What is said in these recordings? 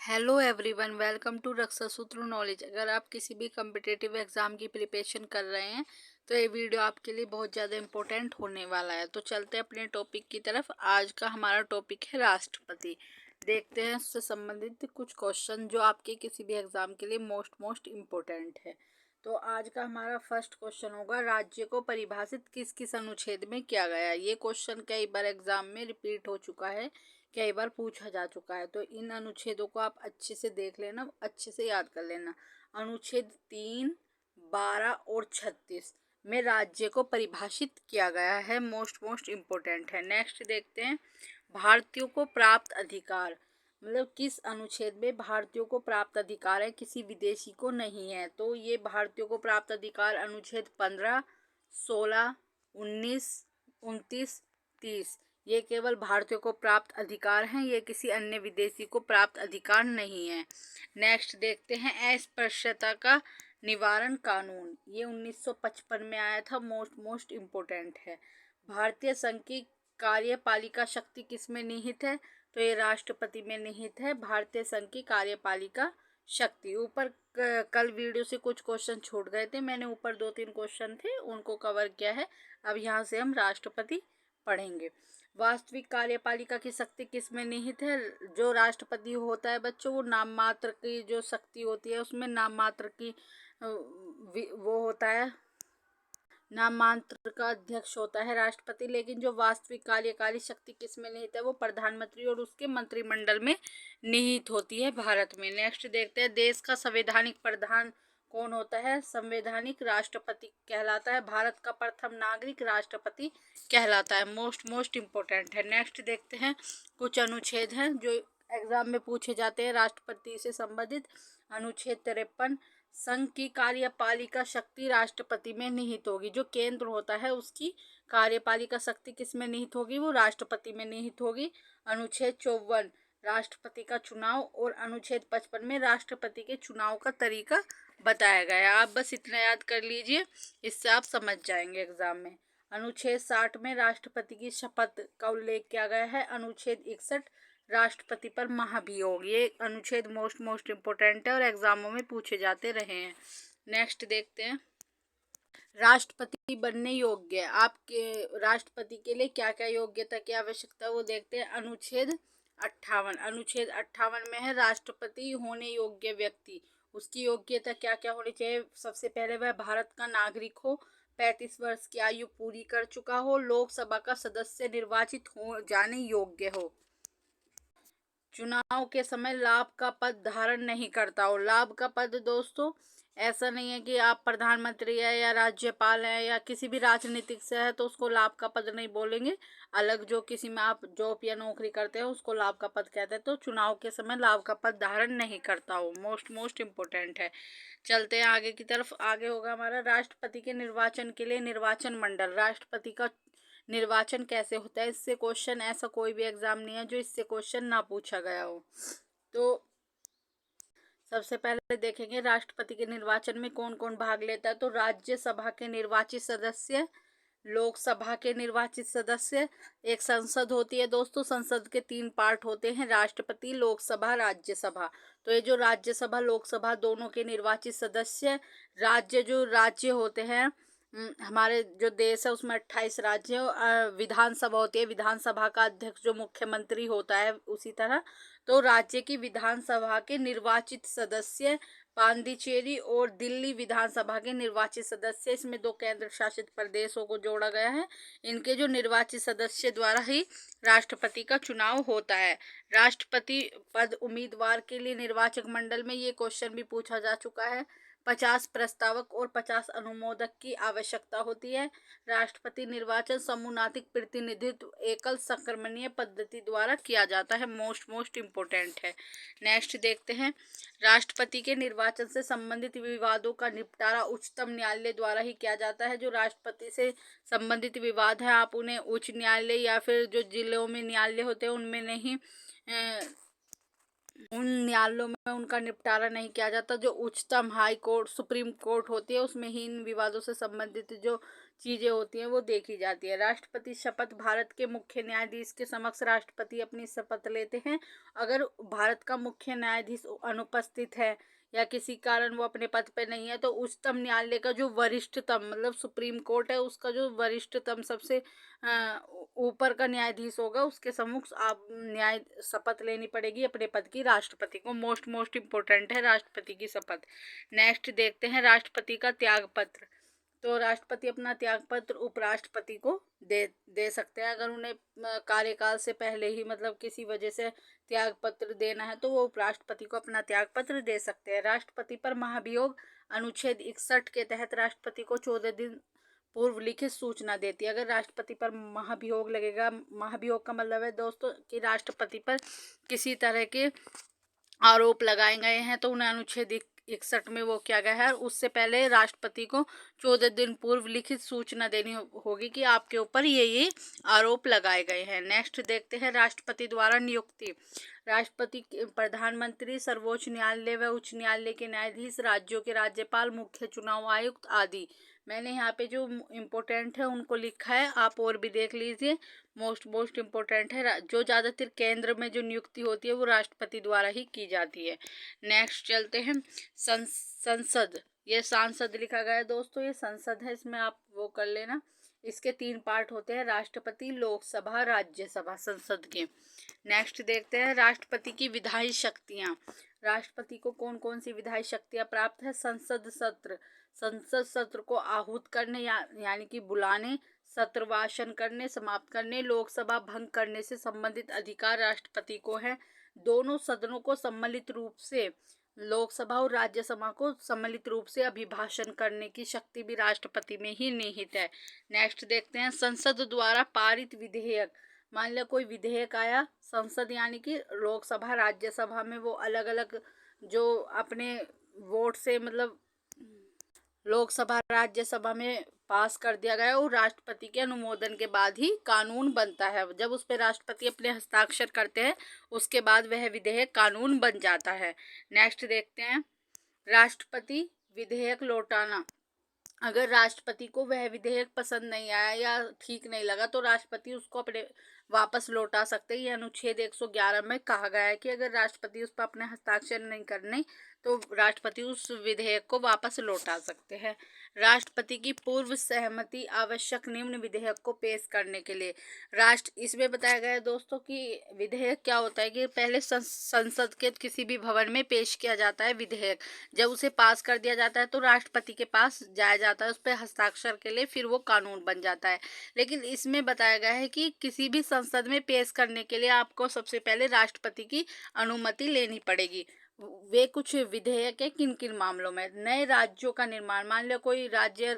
Hello everyone, welcome to रक्षा सूत्र knowledge. अगर आप किसी भी कम्पिटिटिव एग्ज़ाम की प्रिपरेशन कर रहे हैं तो ये वीडियो आपके लिए बहुत ज़्यादा इम्पोर्टेंट होने वाला है। तो चलते हैं अपने टॉपिक की तरफ। आज का हमारा टॉपिक है राष्ट्रपति। देखते हैं उससे संबंधित कुछ क्वेश्चन जो आपके किसी भी एग्ज़ाम के लिए मोस्ट इम्पोर्टेंट है। तो आज का हमारा फर्स्ट क्वेश्चन होगा, राज्य को परिभाषित किस किस अनुच्छेद में किया गया। ये क्वेश्चन कई बार एग्ज़ाम में रिपीट हो चुका है, कई बार पूछा जा चुका है। तो इन अनुच्छेदों को आप अच्छे से देख लेना, अच्छे से याद कर लेना। अनुच्छेद 3, 12 और 36 में राज्य को परिभाषित किया गया है। मोस्ट इम्पोर्टेंट है। नेक्स्ट देखते हैं, भारतीयों को प्राप्त अधिकार, मतलब किस अनुच्छेद में भारतीयों को प्राप्त अधिकार है, किसी विदेशी को नहीं है। तो ये भारतीयों को प्राप्त अधिकार अनुच्छेद 15, 16, 19, 29, 30 ये केवल भारतीयों को प्राप्त अधिकार हैं, ये किसी अन्य विदेशी को प्राप्त अधिकार नहीं है। नेक्स्ट देखते हैं, अस्पृश्यता का निवारण कानून, ये 1955 में आया था। मोस्ट इम्पोर्टेंट है। भारतीय संघ की कार्यपालिका शक्ति किस में निहित है, तो ये राष्ट्रपति में निहित है। भारतीय संघ की कार्यपालिका शक्ति, ऊपर कल वीडियो से कुछ क्वेश्चन छूट गए थे, मैंने ऊपर 2-3 क्वेश्चन थे उनको कवर किया है। अब यहाँ से हम राष्ट्रपति पढ़ेंगे। वास्तविक कार्यपालिका की शक्ति किस में निहित है, जो राष्ट्रपति होता है बच्चों, वो नाम मात्र की जो शक्ति होती है उसमें नाम मात्र की वो होता है, नाम मात्र का अध्यक्ष होता है राष्ट्रपति। लेकिन जो वास्तविक कार्यकारी शक्ति किस में निहित है, वो प्रधानमंत्री और उसके मंत्रिमंडल में निहित होती है भारत में। नेक्स्ट देखते हैं, देश का संवैधानिक प्रधान कौन होता है, संवैधानिक राष्ट्रपति कहलाता है। भारत का प्रथम नागरिक राष्ट्रपति कहलाता है। मोस्ट इम्पोर्टेंट है। नेक्स्ट देखते हैं, कुछ अनुच्छेद हैं जो एग्जाम में पूछे जाते हैं राष्ट्रपति से संबंधित। अनुच्छेद 53, संघ की कार्यपालिका शक्ति राष्ट्रपति में निहित होगी। जो केंद्र होता है उसकी कार्यपालिका शक्ति किस में निहित होगी, वो राष्ट्रपति में निहित होगी। अनुच्छेद 54, राष्ट्रपति का चुनाव, और अनुच्छेद 55 में राष्ट्रपति के चुनाव का तरीका बताया गया है। आप बस इतना याद कर लीजिए, इससे आप समझ जाएंगे एग्जाम में। अनुच्छेद 60 में राष्ट्रपति की शपथ का उल्लेख किया गया है। अनुच्छेद 61, राष्ट्रपति पर महाभियोग, ये अनुच्छेद मोस्ट इम्पोर्टेंट है और एग्जामों में पूछे जाते रहे हैं। नेक्स्ट देखते हैं, राष्ट्रपति बनने योग्य आपके राष्ट्रपति के लिए क्या क्या योग्यता की आवश्यकता है वो देखते हैं। अनुच्छेद 58, अनुच्छेद 58 में है, राष्ट्रपति होने योग्य व्यक्ति, उसकी योग्यता क्या क्या होनी चाहिए। सबसे पहले वह भारत का नागरिक हो, 35 वर्ष की आयु पूरी कर चुका हो, लोकसभा का सदस्य निर्वाचित हो जाने योग्य हो, चुनाव के समय लाभ का पद धारण नहीं करता हो। लाभ का पद दोस्तों ऐसा नहीं है कि आप प्रधानमंत्री है या राज्यपाल है या किसी भी राजनीतिक से है तो उसको लाभ का पद नहीं बोलेंगे। अलग जो किसी में आप जॉब या नौकरी करते हैं उसको लाभ का पद कहते हैं। तो चुनाव के समय लाभ का पद धारण नहीं करता हो। मोस्ट इम्पोर्टेंट है। चलते हैं आगे की तरफ। आगे होगा हमारा, राष्ट्रपति के निर्वाचन के लिए निर्वाचन मंडल, राष्ट्रपति का निर्वाचन कैसे होता है। इससे क्वेश्चन, ऐसा कोई भी एग्जाम नहीं है जो इससे क्वेश्चन ना पूछा गया हो। तो सबसे पहले देखेंगे राष्ट्रपति के निर्वाचन में कौन कौन भाग लेता है। तो राज्यसभा के निर्वाचित सदस्य, लोकसभा के निर्वाचित सदस्य, एक संसद होती है दोस्तों। संसद के 3 पार्ट होते हैं, राष्ट्रपति, लोकसभा, राज्यसभा। तो ये जो राज्यसभा लोकसभा दोनों के निर्वाचित सदस्य, जो राज्य होते हैं, हमारे जो देश है उसमें 28 राज्य, विधानसभा होती है, विधानसभा का अध्यक्ष जो मुख्यमंत्री होता है उसी तरह। तो राज्य की विधानसभा के निर्वाचित सदस्य पांडिचेरी और दिल्ली विधानसभा के निर्वाचित सदस्य, इसमें 2 केंद्र शासित प्रदेशों को जोड़ा गया है। इनके जो निर्वाचित सदस्य द्वारा ही राष्ट्रपति का चुनाव होता है। राष्ट्रपति पद उम्मीदवार के लिए निर्वाचक मंडल में ये क्वेश्चन भी पूछा जा चुका है, 50 प्रस्तावक और 50 अनुमोदक की आवश्यकता होती है। राष्ट्रपति निर्वाचन समूनातिक प्रतिनिधित्व एकल संक्रमणीय पद्धति द्वारा किया जाता है। मोस्ट इम्पोर्टेंट है। नेक्स्ट देखते हैं, राष्ट्रपति के निर्वाचन से संबंधित विवादों का निपटारा उच्चतम न्यायालय द्वारा ही किया जाता है। जो राष्ट्रपति से संबंधित विवाद है आप उन्हें उच्च न्यायालय या फिर जो जिलों में न्यायालय होते हैं उनमें नहीं, उन न्यायालयों में उनका निपटारा नहीं किया जाता। जो उच्चतम हाई कोर्ट, सुप्रीम कोर्ट होती है उसमें ही इन विवादों से संबंधित जो चीज़ें होती हैं वो देखी जाती है। राष्ट्रपति शपथ, भारत के मुख्य न्यायाधीश के समक्ष राष्ट्रपति अपनी शपथ लेते हैं। अगर भारत का मुख्य न्यायाधीश अनुपस्थित है या किसी कारण वो अपने पद पे नहीं है, तो उच्चतम न्यायालय का जो वरिष्ठतम, मतलब सुप्रीम कोर्ट है, उसका जो वरिष्ठतम सबसे ऊपर का न्यायाधीश होगा, उसके सम्मुख आप न्याय शपथ लेनी पड़ेगी अपने पद की राष्ट्रपति को। मोस्ट इम्पोर्टेंट है राष्ट्रपति की शपथ। नेक्स्ट देखते हैं राष्ट्रपति का त्याग पत्र। तो राष्ट्रपति अपना त्याग पत्र उपराष्ट्रपति को दे सकते हैं। अगर उन्हें कार्यकाल से पहले ही मतलब किसी वजह से त्याग पत्र देना है, तो वो उपराष्ट्रपति को अपना त्याग पत्र दे सकते हैं। राष्ट्रपति पर महाभियोग, अनुच्छेद 61 के तहत राष्ट्रपति को 14 दिन पूर्व लिखित सूचना देती है। अगर राष्ट्रपति पर महाभियोग लगेगा, महाभियोग का मतलब है दोस्तों कि राष्ट्रपति पर किसी तरह के आरोप लगाए गए हैं, तो उन्हें अनुच्छेद 61 में वो किया गया है। उससे पहले राष्ट्रपति को 14 दिन पूर्व लिखित सूचना देनी होगी कि आपके ऊपर ये आरोप लगाए गए हैं। नेक्स्ट देखते हैं राष्ट्रपति द्वारा नियुक्ति। राष्ट्रपति, प्रधानमंत्री, सर्वोच्च न्यायालय व उच्च न्यायालय के न्यायाधीश, राज्यों के राज्यपाल, मुख्य चुनाव आयुक्त आदि। मैंने यहाँ पे जो इम्पोर्टेंट है उनको लिखा है, आप और भी देख लीजिए। मोस्ट इम्पोर्टेंट है। जो ज़्यादातर केंद्र में जो नियुक्ति होती है वो राष्ट्रपति द्वारा ही की जाती है। नेक्स्ट चलते हैं संसद। ये सांसद लिखा गया है दोस्तों, ये संसद है, इसमें आप वो कर लेना। इसके 3 पार्ट होते हैं, राष्ट्रपति, लोकसभा, राज्यसभा, संसद के। नेक्स्ट देखते हैं राष्ट्रपति की विधायी शक्तियाँ। राष्ट्रपति को कौन कौन सी विधायी शक्तियाँ प्राप्त है? संसद सत्र को आहूत करने यानी कि बुलाने, सत्रवासन करने, समाप्त करने, लोकसभा भंग करने से संबंधित अधिकार राष्ट्रपति को है। दोनों सदनों को सम्मिलित रूप से, लोकसभा और राज्यसभा को सम्मिलित रूप से अभिभाषण करने की शक्ति भी राष्ट्रपति में ही निहित है। नेक्स्ट देखते हैं संसद द्वारा पारित विधेयक। मान लिया कोई विधेयक आया, संसद यानी कि लोकसभा राज्यसभा में वो अलग अलग जो अपने वोट से मतलब लोकसभा राज्यसभा में पास कर दिया गया और राष्ट्रपति के अनुमोदन के बाद ही कानून बनता है। जब उस पर राष्ट्रपति अपने हस्ताक्षर करते हैं उसके बाद वह विधेयक कानून बन जाता है। नेक्स्ट देखते हैं राष्ट्रपति विधेयक लौटाना। अगर राष्ट्रपति को वह विधेयक पसंद नहीं आया या ठीक नहीं लगा तो राष्ट्रपति उसको अपने वापस लौटा सकते हैं। ये अनुच्छेद 111 में कहा गया है कि अगर राष्ट्रपति उस पर अपने हस्ताक्षर नहीं करने तो राष्ट्रपति उस विधेयक को वापस लौटा सकते हैं। राष्ट्रपति की पूर्व सहमति आवश्यक निम्न विधेयक को पेश करने के लिए। इसमें बताया गया है दोस्तों कि विधेयक क्या होता है कि पहले संसद के किसी भी भवन में पेश किया जाता है विधेयक। जब उसे पास कर दिया जाता है तो राष्ट्रपति के पास जाया जाता है उस पर हस्ताक्षर के लिए, फिर वो कानून बन जाता है। लेकिन इसमें बताया गया है कि किसी भी संसद में पेश करने के लिए आपको सबसे पहले राष्ट्रपति की अनुमति लेनी पड़ेगी। वे कुछ विधेयक है किन किन मामलों में? नए राज्यों का निर्माण। मान लो कोई राज्य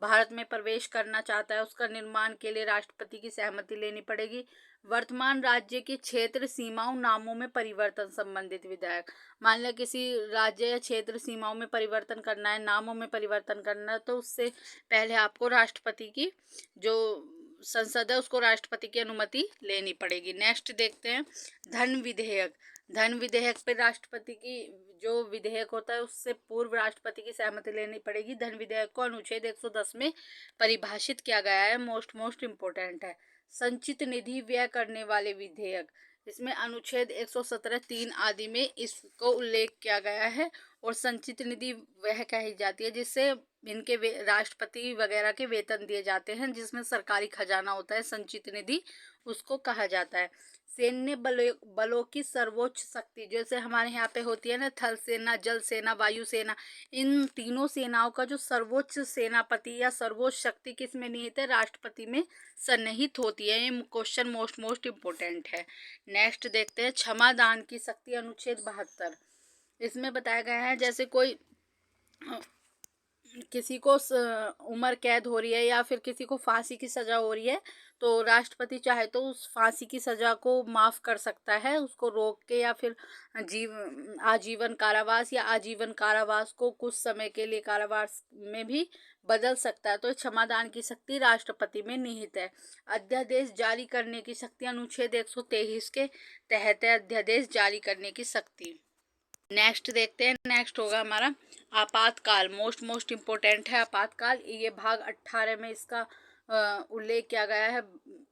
भारत में प्रवेश करना चाहता है, उसका निर्माण के लिए राष्ट्रपति की सहमति लेनी पड़ेगी। वर्तमान राज्य के क्षेत्र सीमाओं, नामों में परिवर्तन संबंधित विधेयक। मान लिया किसी राज्य या क्षेत्र सीमाओं में परिवर्तन करना है, नामों में परिवर्तन करना है, तो उससे पहले आपको राष्ट्रपति की जो संसद है उसको राष्ट्रपति की अनुमति लेनी पड़ेगी। नेक्स्ट देखते हैं धन विधेयक। धन विधेयक पे राष्ट्रपति की जो विधेयक होता है उससे पूर्व राष्ट्रपति की सहमति लेनी पड़ेगी। धन विधेयक को अनुच्छेद 110 में परिभाषित किया गया है। मोस्ट इम्पोर्टेंट है। संचित निधि व्यय करने वाले विधेयक। इसमें अनुच्छेद 117 3 आदि में इसको उल्लेख किया गया है। और संचित निधि वह कही जाती है जिससे इनके राष्ट्रपति वगैरह के वेतन दिए जाते हैं, जिसमें सरकारी खजाना होता है, संचित निधि उसको कहा जाता है। सैन्य बलों की सर्वोच्च शक्ति, जैसे हमारे यहाँ पे होती है ना थल सेना, जल सेना, वायु सेना, इन तीनों सेनाओं का जो सर्वोच्च सेनापति या सर्वोच्च शक्ति किस में निहित है? राष्ट्रपति में सन्निहित होती है। ये क्वेश्चन मोस्ट इम्पोर्टेंट है। नेक्स्ट देखते हैं क्षमा दान की शक्ति, अनुच्छेद 72। इसमें बताया गया है जैसे कोई किसी को उम्र कैद हो रही है या फिर किसी को फांसी की सज़ा हो रही है तो राष्ट्रपति चाहे तो उस फांसी की सज़ा को माफ़ कर सकता है, उसको रोक के, या फिर आजीवन कारावास या आजीवन कारावास को कुछ समय के लिए कारावास में भी बदल सकता है। तो क्षमादान की शक्ति राष्ट्रपति में निहित है। अध्यादेश जारी करने की शक्ति अनुच्छेद 123 के तहत है अध्यादेश जारी करने की शक्ति। नेक्स्ट देखते हैं। नेक्स्ट होगा हमारा आपातकाल। मोस्ट इम्पोर्टेंट है आपातकाल। ये भाग 18 में इसका उल्लेख किया गया है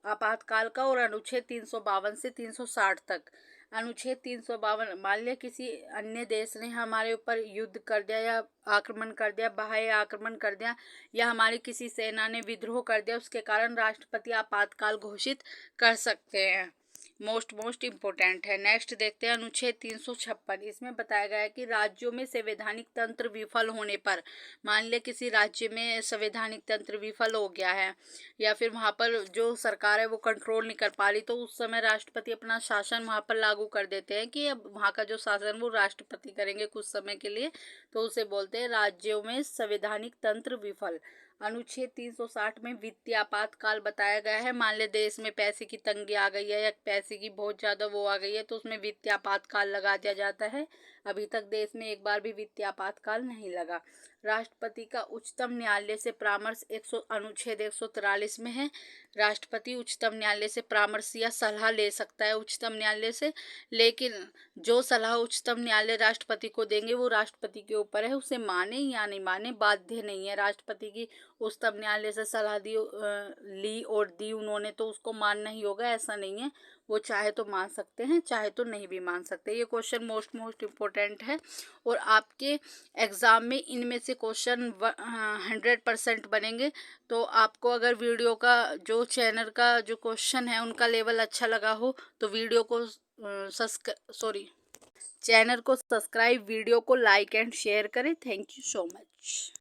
आपातकाल का, और अनुच्छेद 352 से 360 तक। अनुच्छेद 352, मान लिया किसी अन्य देश ने हमारे ऊपर युद्ध कर दिया या आक्रमण कर दिया, बाह्य आक्रमण कर दिया, या हमारी किसी सेना ने विद्रोह कर दिया, उसके कारण राष्ट्रपति आपातकाल घोषित कर सकते हैं। मोस्ट इम्पोर्टेंट है। नेक्स्ट देखते हैं अनुच्छेद 356। इसमें बताया गया है कि राज्यों में संवैधानिक तंत्र विफल होने पर, मान लिया किसी राज्य में संवैधानिक तंत्र विफल हो गया है या फिर वहाँ पर जो सरकार है वो कंट्रोल नहीं कर पा रही, तो उस समय राष्ट्रपति अपना शासन वहाँ पर लागू कर देते हैं कि अब वहाँ का जो शासन वो राष्ट्रपति करेंगे कुछ समय के लिए, तो उसे बोलते हैं राज्यों में संवैधानिक तंत्र विफल। अनुच्छेद 360 में वित्तीय आपातकाल बताया गया है। मान ले देश में पैसे की तंगी आ गई है या पैसे की बहुत ज़्यादा वो आ गई है, तो उसमें वित्तीय आपातकाल लगा दिया जाता है। अभी तक देश में एक बार भी वित्तीय आपातकाल नहीं लगा। राष्ट्रपति का उच्चतम न्यायालय से परामर्श अनुच्छेद 143 में है। राष्ट्रपति उच्चतम न्यायालय से परामर्श या सलाह ले सकता है उच्चतम न्यायालय से, लेकिन जो सलाह उच्चतम न्यायालय राष्ट्रपति को देंगे वो राष्ट्रपति के ऊपर है, उसे माने या नहीं माने, बाध्य नहीं है। राष्ट्रपति की उच्चतम न्यायालय से सलाह ली और दी उन्होंने, तो उसको मानना ही होगा, ऐसा नहीं है। वो चाहे तो मान सकते हैं, चाहे तो नहीं भी मान सकते। ये क्वेश्चन मोस्ट इम्पोर्टेंट है, और आपके एग्ज़ाम में इनमें से क्वेश्चन 100% बनेंगे। तो आपको अगर वीडियो का जो चैनल का जो क्वेश्चन है उनका लेवल अच्छा लगा हो तो वीडियो को चैनल को सब्सक्राइब, वीडियो को लाइक एंड शेयर करें। Thank you so much.